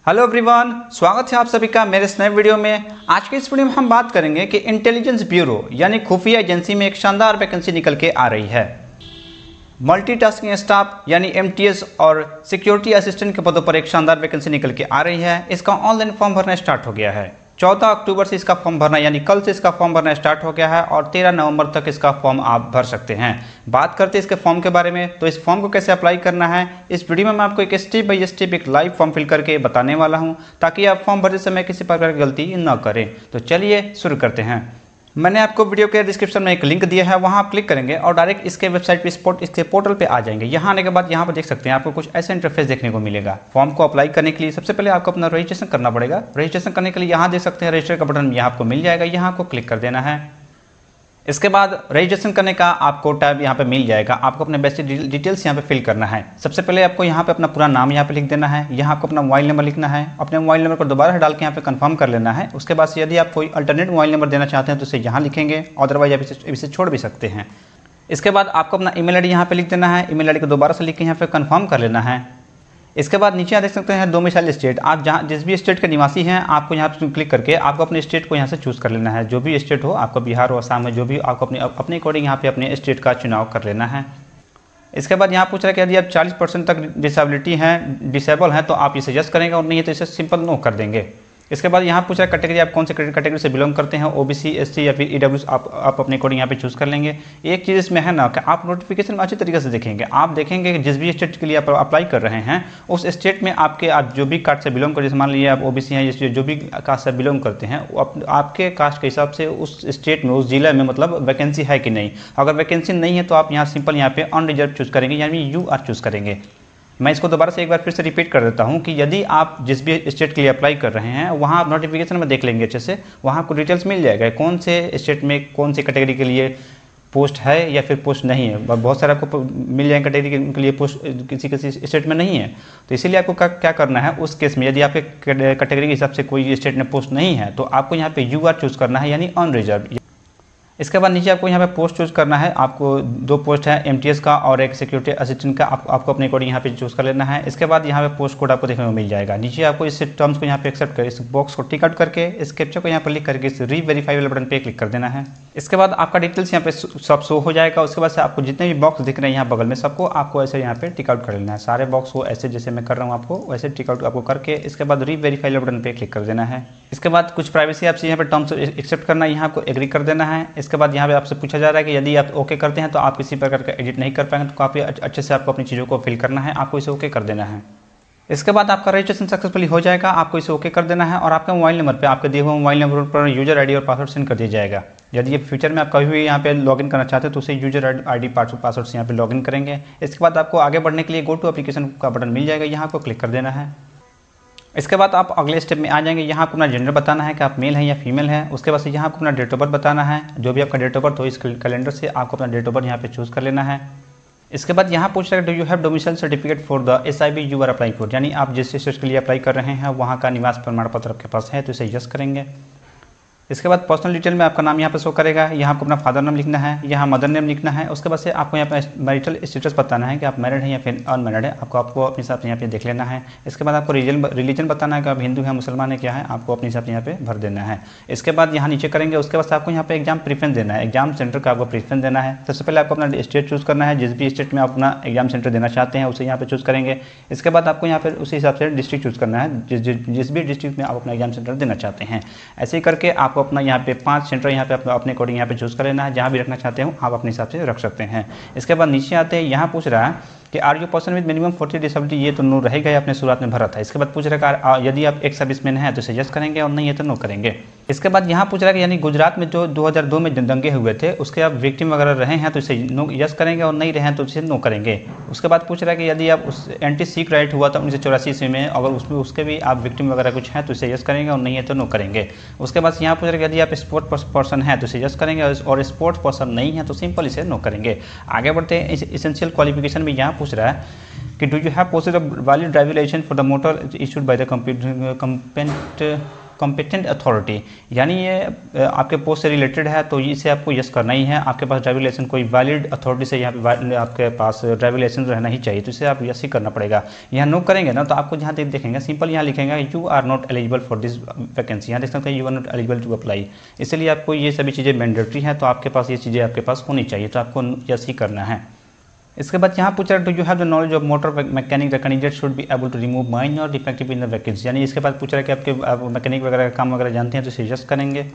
Hello everyone, स्वागत है आप सभी का मेरे इस नए वीडियो में। आज के इस वीडियो में हम बात करेंगे कि इंटेलिजेंस ब्यूरो यानी खुफिया एजेंसी में एक शानदार वैकेंसी निकल के आ रही है। मल्टीटास्किंग स्टाफ यानी एमटीएस और सिक्योरिटी असिस्टेंट के पदों पर एक शानदार वैकेंसी निकल के आ रही है। इसका ऑनलाइन फॉर्म भरना स्टार्ट हो गया है। 14 अक्टूबर से इसका फॉर्म भरना यानी कल से इसका फॉर्म भरना स्टार्ट हो गया है और 13 नवंबर तक इसका फॉर्म आप भर सकते हैं। बात करते हैं इसके फॉर्म के बारे में, तो इस फॉर्म को कैसे अप्लाई करना है इस वीडियो में मैं आपको एक स्टेप बाय स्टेप एक लाइव फॉर्म फिल करके बताने वाला हूं, ताकि आप फॉर्म भरते समय किसी प्रकार की गलती न करें। तो चलिए शुरू करते हैं। मैंने आपको वीडियो के डिस्क्रिप्शन में एक लिंक दिया है, वहां आप क्लिक करेंगे और डायरेक्ट इसके वेबसाइट पे इसके पोर्टल पे आ जाएंगे। यहाँ आने के बाद यहाँ पर देख सकते हैं आपको कुछ ऐसा इंटरफेस देखने को मिलेगा। फॉर्म को अप्लाई करने के लिए सबसे पहले आपको अपना रजिस्ट्रेशन करना पड़ेगा। रजिस्ट्रेशन करने के लिए यहाँ देख सकते हैं रजिस्टर का बटन यहाँ आपको मिल जाएगा, यहाँ आपको क्लिक कर देना है। इसके बाद रजिस्ट्रेशन करने का आपको टैब यहाँ पे मिल जाएगा। आपको अपने बेसिक डिटेल्स यहाँ पे फिल करना है। सबसे पहले आपको यहाँ पे अपना पूरा नाम यहाँ पे लिख देना है। यहाँ आपको अपना मोबाइल नंबर लिखना है। अपने मोबाइल नंबर को दोबारा डाल के यहाँ पे कंफर्म कर लेना है। उसके बाद से यदि आप कोई अल्टरनेट मोबाइल नंबर देना चाहते हैं तो इसे यहाँ लिखेंगे, अदरवाइज आप इसे छोड़ भी सकते हैं। इसके बाद आपको अपना ईमेल आईडी यहाँ पे लिख देना है। ईमेल आईडी को दोबारा से लिख के यहाँ पे कंफर्म कर लेना है। इसके बाद नीचे देख सकते हैं डोमिसाइल स्टेट, आप जहाँ जिस भी स्टेट के निवासी हैं आपको यहाँ पर क्लिक करके आपको अपने स्टेट को यहाँ से चूज़ कर लेना है। जो भी स्टेट हो, आपको बिहार हो, असम है, जो भी आपको अपने अकॉर्डिंग यहाँ पे अपने स्टेट का चुनाव कर लेना है। इसके बाद यहाँ पूछ रहा है कि यदि आप 40% तक डिसेबल हैं तो आप इसे यस करेंगे और नहीं है तो इसे सिंपल नो कर देंगे। इसके बाद यहाँ पूछ रहा है कैटेगरी, आप कौन से कैटेगरी से बिलोंग करते हैं, ओबीसी, एससी या फिर ईडब्ल्यूएस, आप अपने अकॉर्डिंग यहाँ पे चूज़ कर लेंगे। एक चीज़ इसमें है ना कि आप नोटिफिकेशन में अच्छी तरीके से देखेंगे। आप देखेंगे कि जिस भी स्टेट के लिए आप अप्लाई कर रहे हैं उस स्टेट में आप जो भी कास्ट से बिलोंग कर, जैसे मान लीजिए आप ओबीसी हैं, जो भी कास्ट से बिलोंग करते हैं, आपके कास्ट के हिसाब से उस स्टेट में, उस जिले में मतलब वैकेंसी है कि नहीं। अगर वैकेंसी नहीं है तो आप यहाँ सिंपल यहाँ पे अनरिजर्व चूज़ करेंगे, यानी यूआर चूज़ करेंगे। मैं इसको दोबारा से एक बार फिर से रिपीट कर देता हूं कि यदि आप जिस भी स्टेट के लिए अप्लाई कर रहे हैं वहां आप नोटिफिकेशन में देख लेंगे अच्छे से, वहां आपको डिटेल्स मिल जाएगा कौन से स्टेट में कौन सी कैटेगरी के लिए पोस्ट है या फिर पोस्ट नहीं है। बहुत सारे आपको मिल जाएंगे कैटेगरी के लिए पोस्ट किसी स्टेट में नहीं है। तो इसीलिए आपको क्या करना है उस केस में, यदि आपके कैटेगरी के हिसाब से कोई स्टेट में पोस्ट नहीं है तो आपको यहाँ पे यूआर चूज़ करना है, यानी अनरिजर्व। इसके बाद नीचे आपको यहाँ पे पोस्ट चूज़ करना है। आपको 2 पोस्ट है, एमटीएस का और एक सिक्योरिटी असिस्टेंट का। आपको अपने अकॉर्डिंग यहाँ पे चूज़ कर लेना है। इसके बाद यहाँ पे पोस्ट कोड आपको देखने को मिल जाएगा। नीचे आपको इस टर्म्स को यहाँ पे एक्सेप्ट कर इस बॉक्स को टिक आउट करके इस कैप्चा को यहाँ पर लिख करके इस री-वेरीफाई वाले बटन पे क्लिक कर देना है। इसके बाद आपका डिटेल्स यहाँ पे सब शो हो जाएगा। उसके बाद से आपको जितने भी बॉक्स दिख रहे हैं यहाँ बगल में सबको आपको ऐसे यहाँ पे टिक आउट कर लेना है। सारे बॉक्स को ऐसे जैसे मैं कर रहा हूँ आपको वैसे टिक आउट आपको करके इसके बाद री-वेरीफाई वाले बटन पे क्लिक कर देना है। इसके बाद कुछ प्राइवेसी आपसे यहाँ पे टर्म्स एक्सेप्ट करना है, यहाँ आपको एग्री कर देना है। इसके बाद यहाँ पे आपसे पूछा जा रहा है कि यदि आप ओके करते हैं तो आप किसी प्रकार का एडिट नहीं कर पाएंगे, तो काफ़ी अच्छे से आपको अपनी चीज़ों को फिल करना है। आपको इसे ओके कर देना है। इसके बाद आपका रजिस्ट्रेशन सक्सेसफुली हो जाएगा। आपको इसे ओके कर देना है और आपके मोबाइल नंबर पे, आपके दिए हुए मोबाइल नंबर पर यूजर आईडी और पासवर्ड सेंड कर दिया जाएगा। यदि ये फ्यूचर में आप कभी भी यहाँ पे लॉगिन करना चाहते हैं तो उसे यूजर आईडी पासवर्ड से यहाँ पे लॉगिन करेंगे। इसके बाद आपको आगे बढ़ने के लिए गो टू एप्लीकेशन का बटन मिल जाएगा, यहाँ आपको क्लिक कर देना है। इसके बाद आप अगले स्टेप में आ जाएंगे। यहाँ आपको अपना जेंडर बताना है कि आप मेल हैं या फीमेल हैं। उसके बाद से यहाँ आपको अपना डेट ऑफ बर्थ बताना है। जो भी आपका डेट ऑफ बर्थ हो इस कैलेंडर से आपको अपना डेट ऑफ बर्थ यहाँ पे चूज़ कर लेना है। इसके बाद यहाँ पूछ रहा है do you have domicile certificate for the SIB you are apply for, यानी आप जिस स्टेट के लिए अप्लाई कर रहे हैं वहाँ का निवास प्रमाण पत्र आपके पास है तो इसे यस करेंगे। इसके बाद पर्सनल डिटेल में आपका नाम यहाँ पे शो करेगा। यहाँ आपको अपना फादर नेम लिखना है, यहाँ मदर नेम लिखना है। उसके बाद से आपको यहाँ पे मैरिटल स्टेटस बताना है कि आप मैरिड हैं या फिर अनमैरिड है। आपको अपने हिसाब से यहाँ पे देख लेना है। इसके बाद आपको रिलीजन बताना है कि आप हिंदू हैं, मुसलमान है, क्या है, आपको अपने हिसाब से यहाँ पे भर देना है। इसके बाद यहाँ नीचे करेंगे। उसके बाद आपको यहाँ पे एग्जाम प्रीफरेंस देना है, एग्जाम सेंटर का आपको प्रीफरेंस देना है। सबसे पहले आपको अपना स्टेट चूज़ करना है, जिस भी स्टेट में आप अपना एग्जाम सेंटर देना चाहते हैं उसे यहाँ पे चूज़ करेंगे। इसके बाद आपको यहाँ पर उसी हिसाब से डिस्ट्रिक्ट चूज़ करना है, जिस भी डिस्ट्रिक्ट में आप अपना एग्जाम सेंटर देना चाहते हैं। ऐसे ही करके आपको अपना यहाँ पे 5 सेंटर यहाँ पे अपने अकॉर्डिंग यहाँ पे चूज़ कर लेना है। जहाँ भी रखना चाहते हो आप अपने हिसाब से रख सकते हैं। इसके बाद नीचे आते हैं, यहाँ पूछ रहा है कि are you person with minimum 40 disability, ये तो नो रहेगा, आपने शुरुआत में भरा था। इसके बाद पूछ रहा है यदि आप एक सर्विसमैन हैं तो इसे यस करेंगे और नहीं है तो नो करेंगे। इसके बाद यहाँ पूछ रहा है कि यानी गुजरात में जो 2002 में दंगे हुए थे उसके आप विक्टिम वगैरह रहे हैं तो इसे नो यस करेंगे और नहीं रहे हैं तो इसे नो करेंगे। उसके बाद पूछ रहा है कि यदि आप उस एंटी सिख राइट हुआ था 1984 ईस्वी में, अगर उसमें उसके भी आप विक्टिम वगैरह कुछ हैं तो इसे यस करेंगे और नहीं है तो नो करेंगे। उसके बाद यहाँ पूछ रहा है कि यदि आप स्पोर्ट पर्सन हैं तो इसे यस करेंगे और स्पोर्ट्स पर्सन नहीं है तो सिंपल इसे नो करेंगे। आगे बढ़ते हैं। एसेंशियल क्वालिफिकेशन में यहाँ पूछ रहा है कि do you have possessed a valid driving licence for the motor issued by the competent competent authority, यानी ये आपके पोस्ट से रिलेटेड है तो इसे आपको यस करना ही है। आपके पास ड्राइविंग लाइसेंस कोई वैलिड अथॉरिटी से यहाँ पे आपके पास ड्राइविंग लाइसेंस रहना ही चाहिए, तो इसे आप यस ही करना पड़ेगा। यहाँ नो करेंगे ना तो आपको जहाँ देखेंगे सिंपल यहाँ लिखेंगे you are not eligible for this vacancy, यहाँ देख सकते हैं you are not eligible to apply. इसलिए आपको ये सभी चीज़ें मैंडेटरी हैं, तो आपके पास ये चीज़ें आपके पास होनी चाहिए, तो आपको यस ही करना है। इसके बाद यहाँ पूछ रहा है do you have the knowledge of motor mechanic, the candidate should be able to remove minor defective in the vacancy, यानी इसके बाद पूछ रहा है कि आपके मैकेनिक वगैरह का काम वगैरह जानते हैं तो इसे यस करेंगे।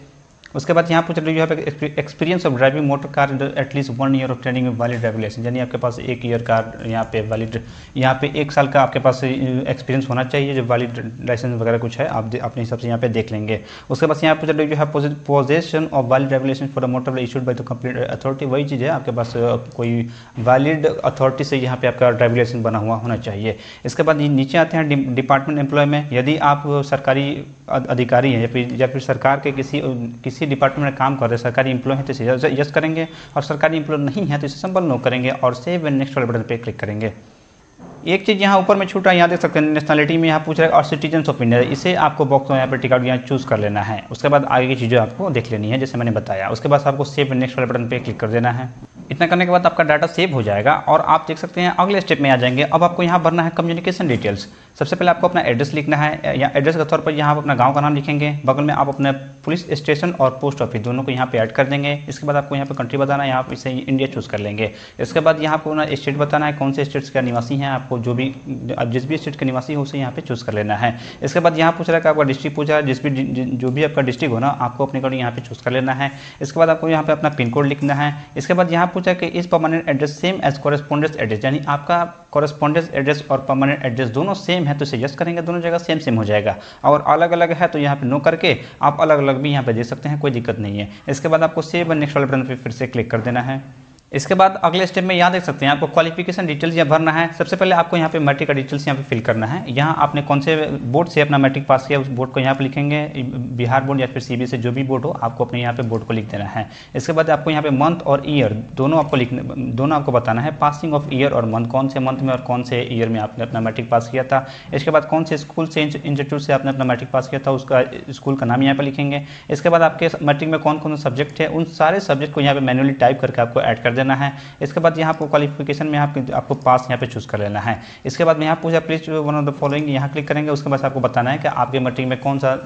उसके बाद यहाँ पूछ रहे you have experience of driving motor car at least 1 year of training में वैलिड ड्राइविंग लाइसेंस, यानी आपके पास 1 ईयर का यहाँ पे वैलिड, यहाँ पे 1 साल का आपके पास एक्सपीरियंस होना चाहिए, जो वैलिड लाइसेंस वगैरह कुछ है आप अपने हिसाब से यहाँ पे देख लेंगे। उसके बाद यहाँ पूछ रहे you have possession of valid driving licence for the motor issued by the complete authority, वही चीज़ है आपके पास कोई वैलिड अथॉरिटी से यहाँ पे आपका ड्राइविंग लाइसेंस बना हुआ होना चाहिए। इसके बाद नीचे आते हैं डिपार्टमेंट एम्प्लॉय में, यदि आप सरकारी अधिकारी हैं या फिर सरकार के किसी डिपार्टमेंट में काम कर रहे सरकारी एम्प्लॉय हैं तो इसे यस करेंगे, और सरकारी एम्प्लॉय नहीं है तो इसे सिंपल नो करेंगे और सेव एंड नेक्स्ट वाले बटन पे क्लिक करेंगे। एक चीज़ यहाँ ऊपर में छूटा है, यहाँ देख सकते हैं नेशनलिटी में यहाँ पूछ रहा है और सिटीजन ऑफ इंडिया, इसे आपको बॉक्स में यहाँ पर टिकट यहाँ चूज़ कर लेना है। उसके बाद आगे की चीज़ें आपको देख लेनी है जैसे मैंने बताया। उसके बाद आपको सेव एंड नेक्स्ट वाले बटन पे क्लिक कर देना है। इतना करने के बाद आपका डाटा सेव हो जाएगा और आप देख सकते हैं अगले स्टेप में आ जाएंगे। अब आपको यहाँ भरना है कम्युनिकेशन डिटेल्स। सबसे पहले आपको अपना एड्रेस लिखना है, या एड्रेस के तौर पर यहाँ आप अपना गांव का नाम लिखेंगे, बगल में आप अपने पुलिस स्टेशन और पोस्ट ऑफिस दोनों को यहाँ पे ऐड कर देंगे। इसके बाद आपको यहाँ पे कंट्री बताना है, यहाँ पे इसे इंडिया चूज़ कर लेंगे। इसके बाद यहाँ आपको ना स्टेट बताना है, कौन से स्टेट्स का निवासी हैं, आपको जिस भी स्टेट के निवासी हो उसे यहाँ पे चूज़ कर लेना है। इसके बाद यहाँ पूछ रहा है कि आपका डिस्ट्रिक्ट पूछा है, जो भी आपका डिस्ट्रिक्ट हो ना आपको अपने अकॉर्डिंग यहाँ पे चूज़ कर लेना है। इसके बाद आपको यहाँ पे अपना पिन कोड लिखना है। इसके बाद यहाँ पूछा कि is permanent address same as correspondence address, यानी आपका कॉरेस्पॉन्डेंस एड्रेस और परमानेंट एड्रेस दोनों सेम है तो इसे यस करेंगे, दोनों जगह सेम हो जाएगा। और अलग अलग है तो यहाँ पे नो करके आप अलग अलग भी यहाँ पे दे सकते हैं, कोई दिक्कत नहीं है। इसके बाद आपको सेव एंड नेक्स्ट वाले बटन पे फिर से क्लिक कर देना है। इसके बाद अगले स्टेप में यहाँ देख सकते हैं आपको क्वालिफिकेशन डिटेल्स यहाँ भरना है। सबसे पहले आपको यहाँ पे मैट्रिक का डिटेल्स यहाँ पे फिल करना है। यहाँ आपने कौन से बोर्ड से अपना मैट्रिक पास किया उस बोर्ड को यहाँ पे लिखेंगे, बिहार बोर्ड या फिर सीबीएसई से जो भी बोर्ड हो आपको अपने यहाँ पे बोर्ड को लिख देना है। इसके बाद आपको यहाँ पे मंथ और ईयर दोनों आपको बताना है, पासिंग ऑफ ईयर और मंथ, कौन से मंथ में और कौन से ईयर में आपने अपना मैट्रिक पास किया था। इसके बाद कौन से स्कूल से इंस्टीट्यूट से आपने अपना मैट्रिक पास किया था उसका स्कूल का नाम यहाँ पे लिखेंगे। इसके बाद आपके मैट्रिक में कौन कौन से सब्जेक्ट है उन सारे सब्जेक्ट को यहाँ पे मैनुअली टाइप करके आपको ऐड कर देना है। इसके बाद यहाँ आपको क्वालिफिकेशन में आपको पास यहाँ पे चूज़ कर लेना है। इसके बाद में यहाँ पूछा please one of the following, यहाँ क्लिक करेंगे। उसके बाद आपको बताना है कि आपके मैट्रिक में कौन सा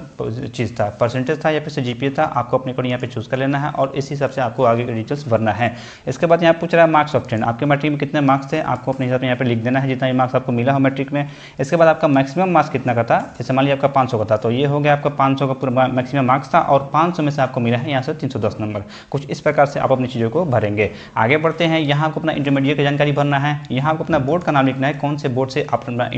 चीज़ था, परसेंटेज था या फिर जीपीए था, आपको अपने को यहाँ पे चूज़ कर लेना है और इस हिसाब से आपको आगे के डिटेल्स भरना है। इसके बाद यहाँ पूछ रहा है मार्क्स ऑफ 10, आपके मैट्रिक में कितने मार्क्स थे आपको अपने हिसाब से यहाँ पे लिख देना है, जितना भी मार्क्स आपको मिला हो मैट्रिक में। इसके बाद आपका मैक्सिमम मार्क्स कितना का था, जैसे मान लीजिए आपका 500 का था तो ये हो गया आपका 500 का पूरा मैक्सिमम मार्क्स था और 500 में से आपको मिला है यहाँ से 310 नंबर। कुछ इस प्रकार से आप अपनी चीज़ों को भरेंगे। आगे बढ़ते हैं, यहाँ आपको अपना इंटरमीडिएट की जानकारी भरना है। यहाँ आपको अपना बोर्ड का नाम लिखना है, कौन से बोर्ड से आपने अपना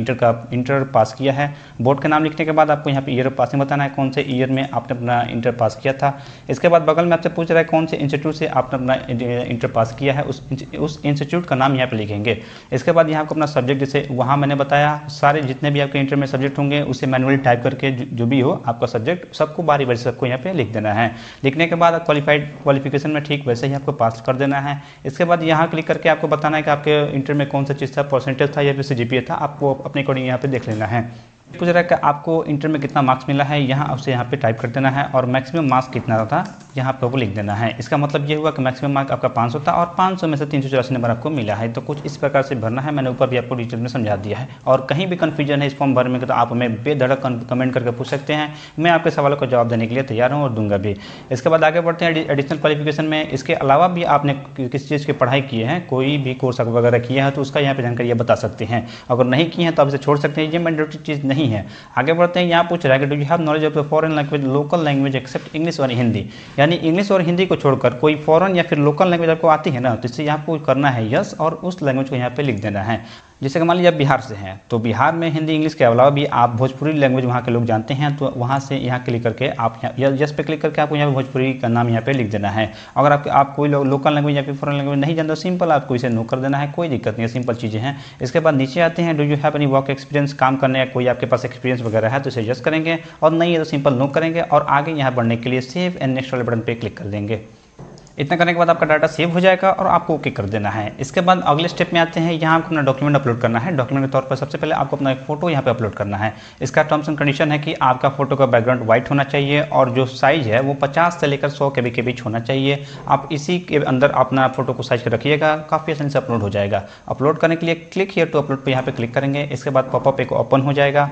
इंटर पास किया है। बोर्ड का नाम लिखने के बाद आपको यहाँ पे ईयर ऑफ पासिंग बताना है, कौन से ईयर में आपने अपना इंटर पास किया था। इसके बाद बगल में आपसे पूछ रहा है कौन से इंस्टीट्यूट से आपने अपना इंटर पास किया है, उस इंस्टीट्यूट का नाम यहाँ पे लिखेंगे। इसके बाद यहाँ आपको अपना सब्जेक्ट, जैसे वहाँ मैंने बताया सारे जितने भी आपके इंटर में सब्जेक्ट होंगे उसे मैनुअली टाइप करके जो भी हो आपका सब्जेक्ट सबको बारी बारी सबको यहाँ पे लिख देना है। लिखने के बाद क्वालिफिकेशन में ठीक वैसे ही आपको पास कर देना है। इसके बाद यहाँ क्लिक करके आपको बताना है कि आपके इंटर में कौन सा चीज़ था, परसेंटेज था या फिर जीपीए था, आपको अपने अकॉर्डिंग यहाँ पे देख लेना है। पूछ रहा है कि आपको इंटर में कितना मार्क्स मिला है, यहाँ उसे यहाँ पे टाइप कर देना है और मैक्सिमम मार्क्स कितना था यहाँ पे आपको लिख देना है। इसका मतलब ये हुआ कि मैक्सिमम मार्क आपका 500 था और 500 में से 384 नंबर आपको मिला है। तो कुछ इस प्रकार से भरना है, मैंने ऊपर भी आपको डिटेल में समझा दिया है। और कहीं भी कन्फ्यूजन है इस फॉर्म भरने में तो आप हमें बेधड़क कमेंट करके पूछ सकते हैं, मैं आपके सवालों का जवाब देने के लिए तैयार हूँ और दूंगा भी। इसके बाद आगे बढ़ते हैं एडिशनल क्वालिफिकेशन में। इसके अलावा भी आपने किसी चीज़ की पढ़ाई की है, कोई भी कोर्स वगैरह किया है तो उसका यहाँ पे जानकारी बता सकते हैं। अगर नहीं की है तो आप इसे छोड़ सकते हैं, ये मैंडेटरी चीज़ नहीं है। आगे बढ़ते हैं, यहाँ पूछ रहा है कि do you have knowledge of the foreign language local language except English और हिंदी, यानी इंग्लिश और हिंदी को छोड़कर कोई फॉरेन या फिर लोकल लैंग्वेज आपको आती है ना तो इससे यहाँ पे करना है यस और उस लैंग्वेज को यहाँ पे लिख देना है। जैसे कि मान लीजिए आप बिहार से हैं तो बिहार में हिंदी इंग्लिश के अलावा भी आप भोजपुरी लैंग्वेज वहाँ के लोग जानते हैं तो वहाँ से यहाँ क्लिक करके आप यस पे क्लिक करके आपको यहाँ पे भोजपुरी का नाम यहाँ पे लिख देना है। अगर आप कोई लोकल लैंग्वेज या फिर फॉरेन लैंग्वेज नहीं जानते तो सिंपल आपको इसे नो कर देना है, कोई दिक्कत नहीं है, सिंपल चीज़ें हैं। इसके बाद नीचे आते हैं, do you have any work experience, काम करने का कोई आपके पास एक्सपीरियंस वगैरह है तो इसे यस करेंगे और नहीं है तो सिंपल नो करेंगे और आगे यहाँ बढ़ने के लिए सेव एंड नेक्स्ट वाले बटन पर क्लिक कर देंगे। इतना करने के बाद आपका डाटा सेव हो जाएगा और आपको ओके कर देना है। इसके बाद अगले स्टेप में आते हैं, यहाँ आपको अपना डॉक्यूमेंट अपलोड करना है। डॉक्यूमेंट के तौर पर सबसे पहले आपको अपना एक फोटो यहाँ पे अपलोड करना है। इसका टर्म्स एंड कंडीशन है कि आपका फोटो का बैकग्राउंड व्हाइट होना चाहिए और जो साइज़ है वो 50 से लेकर 100 KB के बीच होना चाहिए। आप इसी के अंदर अपना फोटो को साइज कर रखिएगा, काफ़ी आसानी से अपलोड हो जाएगा। अपलोड करने के लिए क्लिक हियर टू अपलोड पर यहाँ पे क्लिक करेंगे। इसके बाद पॉपअप एक ओपन हो जाएगा,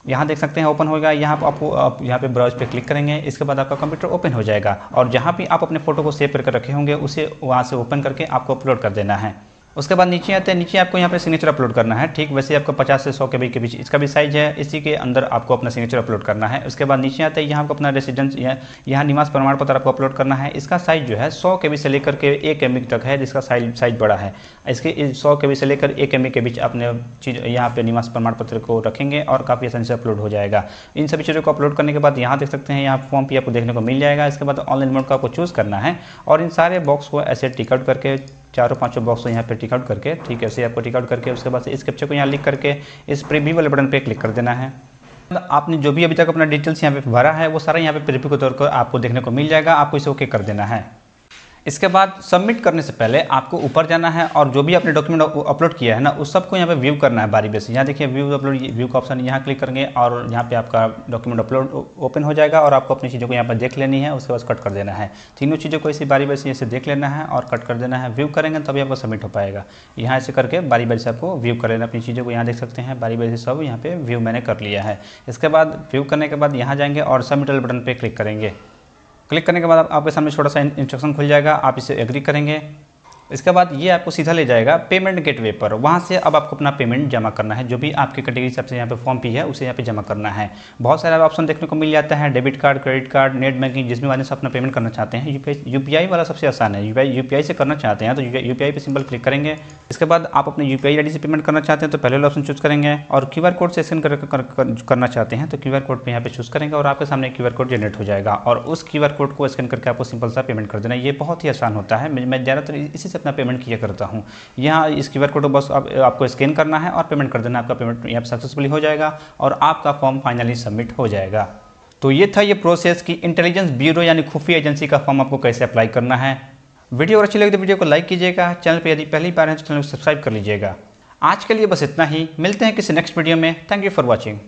यहाँ देख सकते हैं ओपन होगा। यहाँ पर आप यहाँ पे ब्राउज पे क्लिक करेंगे। इसके बाद आपका कंप्यूटर ओपन हो जाएगा और जहाँ भी आप अपने फोटो को सेव करके रखे होंगे उसे वहाँ से ओपन करके आपको अपलोड कर देना है। उसके बाद नीचे आते हैं, नीचे आपको यहाँ पे सिग्नेचर अपलोड करना है। ठीक वैसे आपको 50 से 100 KB के बीच इसका भी साइज है, इसी के अंदर आपको अपना सिग्नेचर अपलोड करना है। उसके बाद नीचे आते हैं, यहाँ आपको अपना रेसिडेंस यहाँ निवास प्रमाण पत्र आपको अपलोड करना है। इसका साइज जो है 100 KB से लेकर के 1 MB तक है, जिसका साइज बड़ा है। इसके 100 KB से लेकर 1 MB के बीच अपने चीज़ यहाँ पे निवास प्रमाण पत्र को रखेंगे और काफ़ी आसानी से अपलोड हो जाएगा। इन सभी चीज़ों को अपलोड करने के बाद यहाँ देख सकते हैं, यहाँ फॉर्म भी आपको देखने को मिल जाएगा। इसके बाद ऑनलाइन मोड को आपको चूज़ करना है और इन सारे बॉक्स को ऐसे टिक आउट करके, चारों पांचों बॉक्स को यहाँ पे टिक आउट करके, ठीक है, ऐसे आपको टिक आउट करके उसके बाद इस कैप्चा को यहाँ लिख करके इस प्रीव्यू वाले बटन पे क्लिक कर देना है। आपने जो भी अभी तक अपना डिटेल्स यहाँ पे भरा है वो सारा यहाँ पे प्रीव्यू के तौर पर आपको देखने को मिल जाएगा। आपको इसे ओके कर देना है। इसके बाद सबमिट करने से पहले आपको ऊपर जाना है और जो भी आपने डॉक्यूमेंट अपलोड किया है ना उस सबको यहाँ पे व्यू करना है बारी बेस। यहाँ देखिए व्यू अपलोड, व्यू का ऑप्शन यहाँ क्लिक करेंगे और यहाँ पे आपका डॉक्यूमेंट अपलोड ओपन हो जाएगा और आपको अपनी चीज़ों को यहाँ पर देख लेनी है। उसके बाद कट कर देना है। तीनों चीज़ों को इसी बारी बेस से देख लेना है और कट कर देना है। व्यू करेंगे तभी आपको सबमिट हो पाएगा। यहाँ ऐसे करके बारी बारी से आपको व्यू कर लेना अपनी चीज़ों को। यहाँ देख सकते हैं बारी बारी से सब यहाँ पे व्यू मैंने कर लिया है। इसके बाद व्यू करने के बाद यहाँ जाएंगे और सबमिट वाले बटन पर क्लिक करेंगे। क्लिक करने के बाद आपके सामने छोटा सा इंस्ट्रक्शन खुल जाएगा, आप इसे एग्री करेंगे। इसके बाद ये आपको सीधा ले जाएगा पेमेंट गेटवे पर। वहाँ से अब आपको अपना पेमेंट जमा करना है। जो भी आपकी कैटेगरी हिसाब से यहाँ पे फॉर्म भी है उसे यहाँ पे जमा करना है। बहुत सारे ऑप्शन देखने को मिल जाता है, debit card, credit card, net banking, जिसमें वाले से अपना पेमेंट करना चाहते हैं। यूपीआई वाला सबसे आसान है। यूपीआई से करना चाहते हैं तो यूपीआई पे सिंपल क्लिक करेंगे। इसके बाद आप अपने यूपीआई आईडी से पेमेंट करना चाहते हैं तो पहले वाला ऑप्शन चूज़ करेंगे और क्यूआर कोड से स्कैन करना चाहते हैं तो क्यूआर कोड पे यहाँ पे चूज़ करेंगे और आपके सामने क्यूआर कोड जनरेट हो जाएगा और उस क्यूआर कोड को स्कैन करके आपको सिंपल सा पेमेंट कर देना। ये बहुत ही आसान होता है। मैं ज़्यादातर इसी से अपना पेमेंट किया करता हूँ। यहाँ इस क्यूआर कोड को बस आपको स्कैन करना है और पेमेंट कर देना। आपका पेमेंट यहाँ पर सक्सेसफुली हो जाएगा और आपका फॉर्म फाइनली सबमिट हो जाएगा। तो ये था ये प्रोसेस कि इंटेलिजेंस ब्यूरो यानी खुफिया एजेंसी का फॉर्म आपको कैसे अप्लाई करना है। वीडियो अगर अच्छी लगी तो वीडियो को लाइक कीजिएगा। चैनल पर यदि पहली बार है तो चैनल को सब्सक्राइब कर लीजिएगा। आज के लिए बस इतना ही। मिलते हैं किसी नेक्स्ट वीडियो में। Thank you for watching.